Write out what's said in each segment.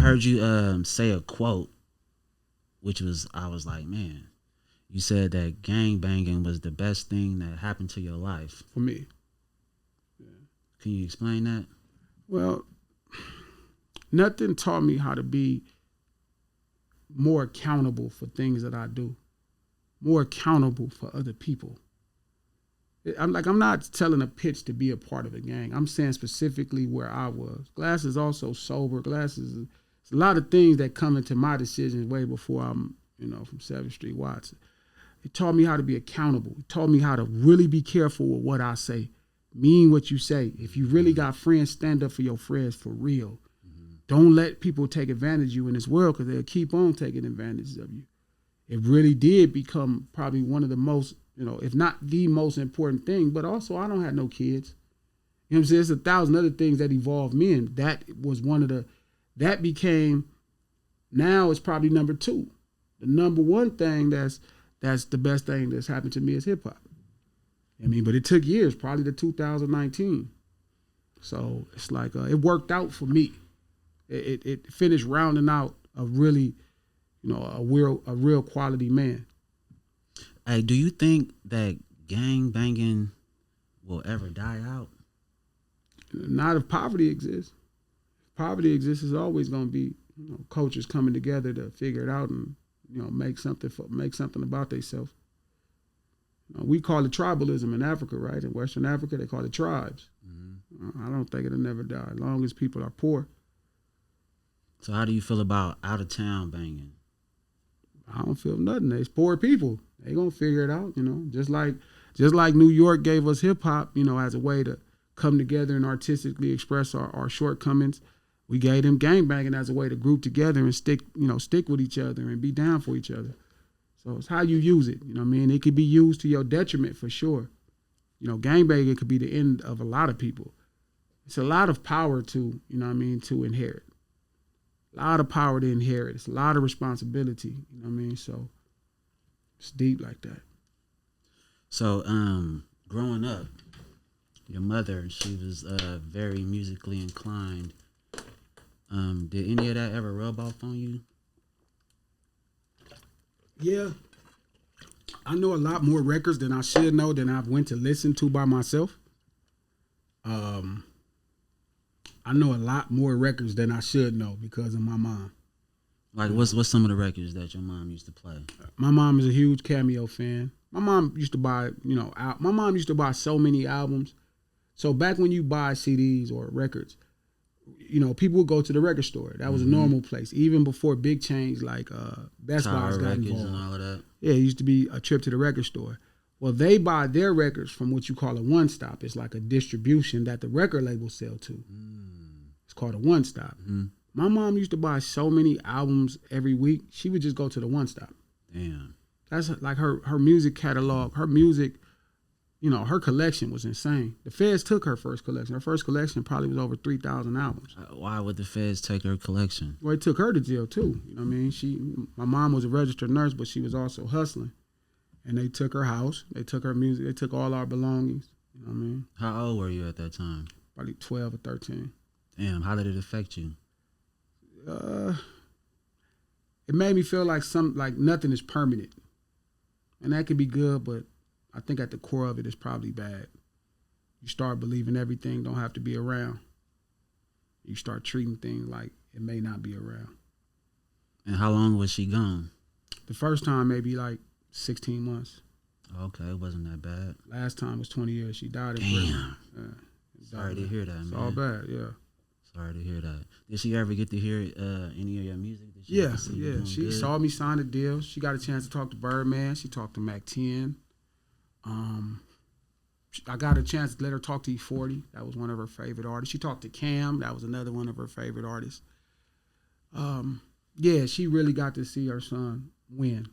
heard you say a quote, which was I was like, man, you said that gang banging was the best thing that happened to your life. For me. Yeah. Can you explain that? Well, nothing taught me how to be more accountable for things that I do, more accountable for other people. I'm not telling a pitch to be a part of a gang. I'm saying specifically where I was. Glass is also sober. Glass is a lot of things that come into my decisions way before I'm, from 7th Street Watts. It taught me how to be accountable. It taught me how to really be careful with what I say. Mean what you say. If you really got friends, stand up for your friends for real. Don't let people take advantage of you in this world because they'll keep on taking advantage of you. It really did become probably one of the most, if not the most important thing, but also I don't have no kids. You know what I'm saying? There's 1,000 other things that evolved me, and that was that became, now it's probably number 2. The number 1 thing that's the best thing that's happened to me is hip hop. But it took years, probably to 2019. So it's like, it worked out for me. It finished rounding out a really, a real quality man. Hey, do you think that gang banging will ever die out? Not if poverty exists. If poverty exists, it's always going to be cultures coming together to figure it out and make something about themselves. We call it tribalism in Africa, right? In Western Africa, they call it tribes. I don't think it'll never die as long as people are poor. So how do you feel about out of town banging? I don't feel nothing. It's poor people. They gonna figure it out, Just like New York gave us hip hop, as a way to come together and artistically express our shortcomings. We gave them gangbanging as a way to group together and stick with each other and be down for each other. So it's how you use it. It could be used to your detriment for sure. Gangbanging could be the end of a lot of people. It's a lot of power to inherit. A lot of power to inherit. It's a lot of responsibility. So it's deep like that. So growing up, your mother, she was very musically inclined. Did any of that ever rub off on you? Yeah. I know a lot more records than I should know than I've went to listen to by myself. I know a lot more records than I should know because of my mom. Like what's some of the records that your mom used to play? My mom is a huge Cameo fan. My mom used to buy, my mom used to buy so many albums. So back when you buy CDs or records, people would go to the record store. That was a normal place, even before big chains like Best Buy got involved. And all of that. Yeah, it used to be a trip to the record store. Well, they buy their records from what you call a one-stop. It's like a distribution that the record labels sell to. It's called a one-stop. My mom used to buy so many albums every week. She would just go to the one-stop. Damn. That's like her music catalog. Her music, her collection was insane. The Feds took her first collection. Her first collection probably was over 3,000 albums. Why would the Feds take her collection? Well, they took her to jail too. My mom was a registered nurse, but she was also hustling. And they took her house. They took her music. They took all our belongings. How old were you at that time? Probably 12 or 13. Damn, how did it affect you? It made me feel like nothing is permanent. And that could be good, but I think at the core of it is probably bad. You start believing everything don't have to be around. You start treating things like it may not be around. And how long was she gone? The first time maybe like 16 months. Okay, it wasn't that bad. Last time was 20 years. She died in prison. Sorry to hear that, man. It's all bad, yeah. Sorry to hear that. Did she ever get to hear any of your music? Yeah. She saw me sign a deal. She got a chance to talk to Birdman. She talked to Mac 10. I got a chance to let her talk to E40. That was one of her favorite artists. She talked to Cam. That was another one of her favorite artists. She really got to see her son win,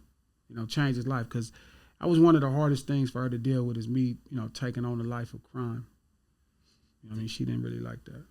change his life. Because that was one of the hardest things for her to deal with is me, taking on the life of crime. She didn't really like that.